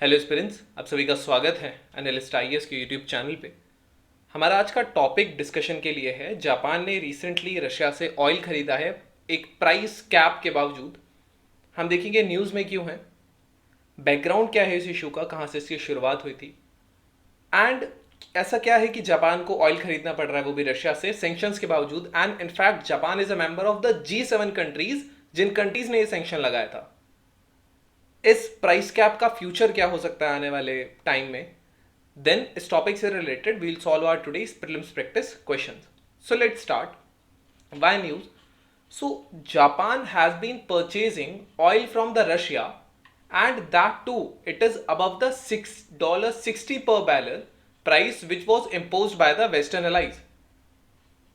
Hello aspirants, आप सभी का स्वागत है एनालिस्ट आईएएस के यूट्यूब चैनल पे। हमारा आज का टॉपिक डिस्कशन के लिए है, जापान ने रिसेंटली रशिया से ऑयल खरीदा है एक प्राइस कैप के बावजूद। हम देखेंगे न्यूज़ में क्यों है, बैकग्राउंड क्या है इस इशू का, कहाँ से इसकी शुरुआत हुई थी, एंड ऐसा क्या है कि जापान को ऑयल खरीदना पड़ रहा है वो भी रशिया से सेंक्शंस के बावजूद। And in fact Japan is a member of the G7 countries, जिन कंट्रीज ने ये सेंक्शन लगाया था। इस प्राइस कैप का फ्यूचर क्या हो सकता है आने वाले टाइम में, देन इस टॉपिक से related we'll solve our today's prelims practice questions. So let's start. Why news? So Japan has been purchasing oil from the Russia and that too it is above the $6.60 per barrel price which was imposed by the Western allies.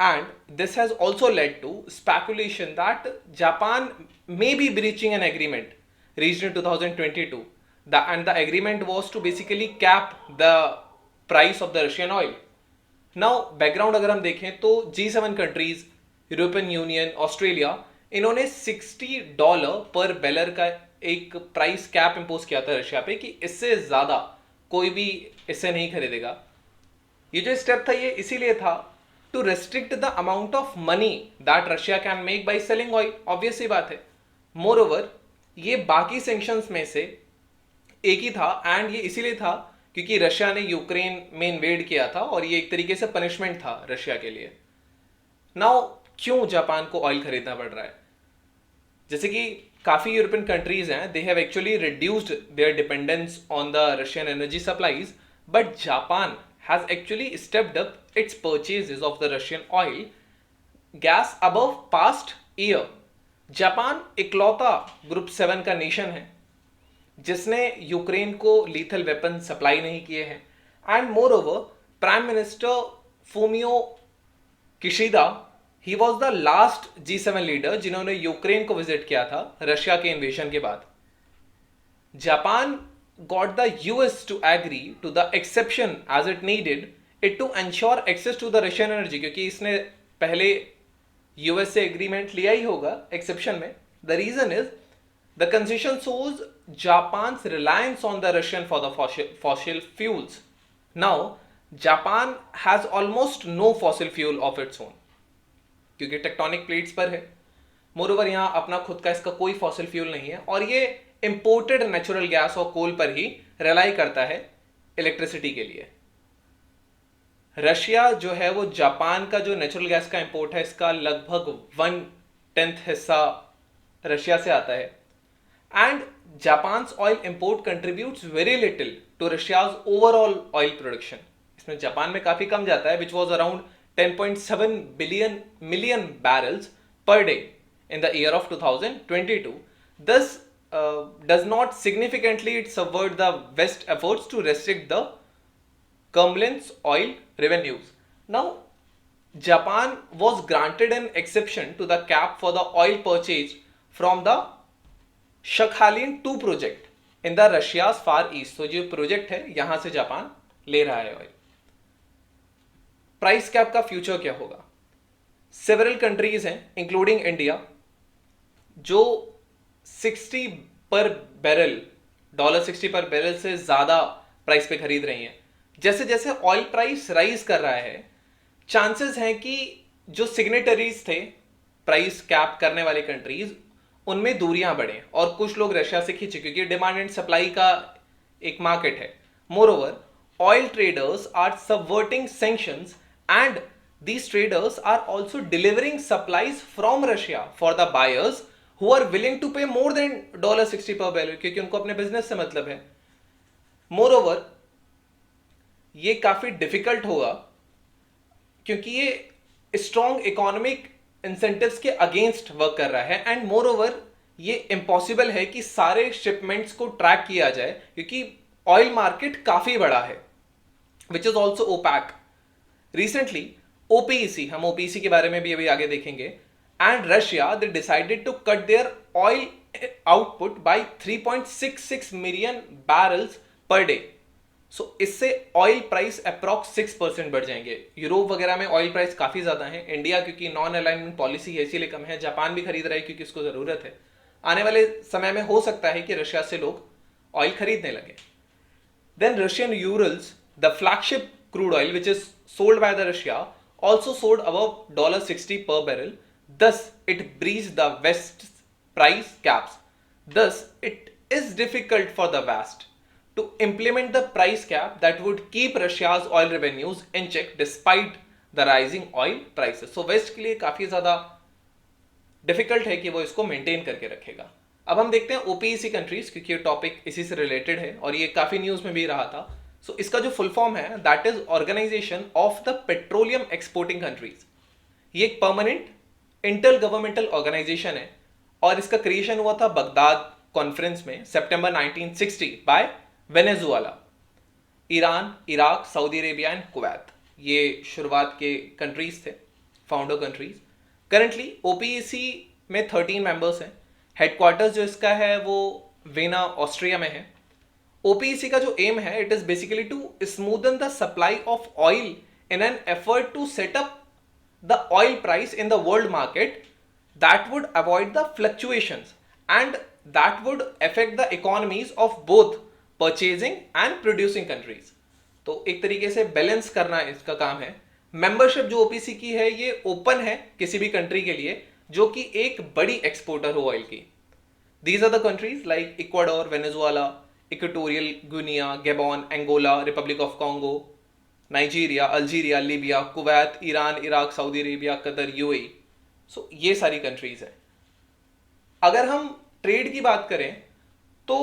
And this has also led to speculation that Japan may be breaching an agreement reached in 2022. And the agreement was to basically cap the price of the Russian oil. Now background अगर हम देखें तो G7 countries, European union, Australia, इन्होंने $60 पर barrel का एक price cap impose किया था रशिया पे कि इससे ज्यादा कोई भी इसे नहीं खरीदेगा। ये जो स्टेप था ये इसीलिए था to restrict the amount of money that Russia can make by selling oil. Obvious सी बात है। मोर ओवर ये बाकी सैंक्शंस में से एक ही था, एंड ये इसीलिए था क्योंकि रशिया ने यूक्रेन में इन्वेड किया था और ये एक तरीके से पनिशमेंट था रशिया के लिए। नाउ क्यों जापान को ऑयल खरीदना पड़ रहा है? जैसे कि काफी यूरोपियन कंट्रीज हैं, they have actually reduced their dependence on the Russian energy supplies, but Japan has actually stepped up its purchases of the Russian oil gas above past year. Japan इकलौता group 7 का nation है जिसने Ukraine को lethal weapon supply नहीं किए हैं। And moreover prime minister Fumio Kishida, he was the last G7 leader जिन्होंने Ukraine को विजिट किया था रशिया के इन्वेजन के बाद। Japan got the US to agree to the exception as it needed it to ensure access to the Russian energy, क्योंकि इसने पहले यूएस से एग्रीमेंट लिया ही होगा एक्सेप्शन में। The reason is the concession shows Japan's reliance on the Russian for the fossil fuels. Now, Japan has almost no fossil fuel of its own, क्योंकि tectonic plates पर है। मोरओवर यहाँ अपना खुद का इसका कोई फॉसिल फ्यूल नहीं है और ये इंपोर्टेड नेचुरल गैस और कोल पर ही रिलाई करता है इलेक्ट्रिसिटी के लिए। रशिया जो है वो जापान का जो नेचुरल गैस का इंपोर्ट है इसका लगभग 1/10 हिस्सा रशिया से आता है। And Japan's oil import contributes very little to Russia's overall oil production. इसमें जापान में काफी कम जाता है, which was around 10.7 million barrels per day in the year of 2022. This does not significantly subvert the West efforts to restrict the Kremlin's oil revenues. Now, Japan was granted an exception to the cap for the oil purchase from the Sakhalin-2 project in the Russia's far east. So, जो project है यहां से Japan ले रहा है oil. Price cap का future क्या होगा? सेवरल कंट्रीज हैं इंक्लूडिंग इंडिया जो 60 पर बैरल, $60 पर बैरल से ज्यादा प्राइस पे खरीद रही हैं। जैसे जैसे ऑयल प्राइस राइज कर रहा है, चांसेस हैं कि जो सिग्नेटरीज थे प्राइस कैप करने वाले कंट्रीज, उनमें दूरियां बढ़े और कुछ लोग रशिया से खींचे, क्योंकि डिमांड एंड सप्लाई का एक मार्केट है। More over oil traders are subverting sanctions and these traders are also delivering supplies from Russia for the buyers who are willing to pay more than $60 per barrel, क्योंकि उनको अपने business से मतलब है। Moreover, ये काफी difficult होगा क्योंकि ये स्ट्रॉन्ग इकोनॉमिक इंसेंटिव्स के अगेंस्ट वर्क कर रहा है। एंड मोर ओवर ये इम्पॉसिबल है कि सारे शिपमेंट्स को ट्रैक किया जाए क्योंकि ऑयल मार्केट काफी बड़ा है, which is also OPEC. Recently O P E C, हम ओपीईसी के बारे में भी अभी आगे देखेंगे, and Russia they decided to cut their oil output by 3.66 million barrels per day. So इससे ऑयल प्राइस अप्रॉक्स 6% बढ़ जाएंगे। यूरोप वगैरह में ऑयल प्राइस काफी ज्यादा है, इंडिया क्योंकि नॉन अलाइनमेंट पॉलिसी है इसीलिए कम है, जापान भी खरीद रहा है क्योंकि इसको जरूरत है। आने वाले समय में हो सकता है कि रशिया से लोग ऑयल खरीदने लगे। Then Russian Urals, the flagship crude oil which is sold by the Russia, also sold above $60 per barrel. Thus, it breached the West's price caps. Thus, it is difficult for the West to implement the price cap that would keep Russia's oil revenues in check despite the rising oil prices. So west के लिए काफी ज्यादा difficult है कि वो इसको maintain करके रखेगा. अब हम देखते हैं ओपीईसी कंट्रीज, क्योंकि ये टॉपिक इसी से रिलेटेड है और ये काफी न्यूज में भी रहा था. सो इसका जो फुल फॉर्म है that is organization of the petroleum exporting countries. ये एक परमानेंट इंटर गवर्नमेंटल ऑर्गेनाइजेशन है और इसका क्रिएशन हुआ था बगदाद कॉन्फ्रेंस में सितंबर 1960 by Venezuela. Iran, Iraq, Saudi Arabia and Kuwait ये शुरुआत के कंट्रीज थे, फाउंडर कंट्रीज. करंटली ओपीईसी में 13 मेंबर्स हैं. हेडक्वार्टर्स जो इसका है वो वेना ऑस्ट्रिया में है. ओपीईसी का जो एम है it is basically to smoothen the supply of oil in an effort to set up the oil price in the world market that would avoid the fluctuations and that would affect the economies of both purchasing and producing countries. तो एक तरीके से balance करना इसका काम है. Membership जो OPC की है ये ओपन है किसी भी कंट्री के लिए जो कि एक बड़ी एक्सपोर्टर हो ऑयल की. These are the countries like Ecuador, Venezuela, Equatorial Guinea, Gabon, Angola, Republic of Congo, Nigeria, Algeria, Libya, Kuwait, Iran, Iraq, Saudi Arabia, Qatar, UAE. So ये सारी कंट्रीज हैं. अगर हम ट्रेड की बात करें तो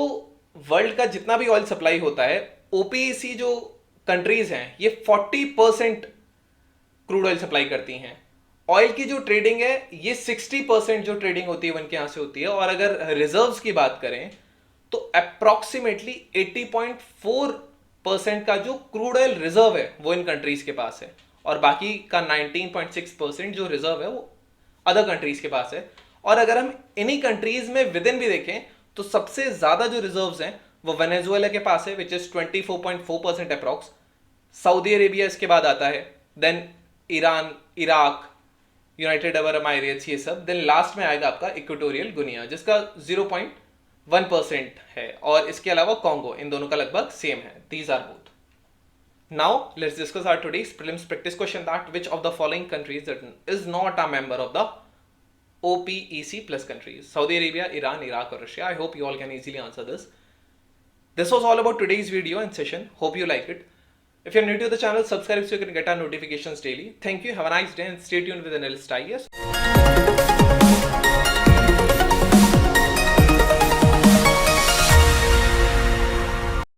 वर्ल्ड का जितना भी ऑयल सप्लाई होता है ओपीईसी जो कंट्रीज हैं ये 40% क्रूड ऑयल सप्लाई करती हैं. ऑयल की जो ट्रेडिंग है ये 60% जो ट्रेडिंग होती है उनके यहां से होती है. और अगर रिजर्व्स की बात करें तो अप्रोक्सीमेटली 80.4% का जो क्रूड ऑयल रिजर्व है वो इन कंट्रीज के पास है और बाकी का 19.6% जो रिजर्व है वो अदर कंट्रीज के पास है. और अगर हम इन्हीं कंट्रीज में विद इन भी देखें तो सबसे ज्यादा जो रिजर्व्स हैं वो वेनेजुएला के पास है which is 24.4% approx. Saudi Arabia इसके बाद आता है, then Iran, Iraq, United Arab Emirates, ये सब. देन लास्ट में आएगा आपका इक्वेटोरियल गिनिया जिसका 0.1% है और इसके अलावा कॉन्गो. इन दोनों का लगभग सेम है. These are both. Now let's discuss our today's prelims practice question that which of the following countries is not a member of the OPEC plus countries. Saudi Arabia, Iran, Iraq or Russia. I hope you all can easily answer this. This was all about today's video and session. Hope you like it. If you're new to the channel, subscribe so you can get our notifications daily. Thank you. Have a nice day and stay tuned with Analyst IAS.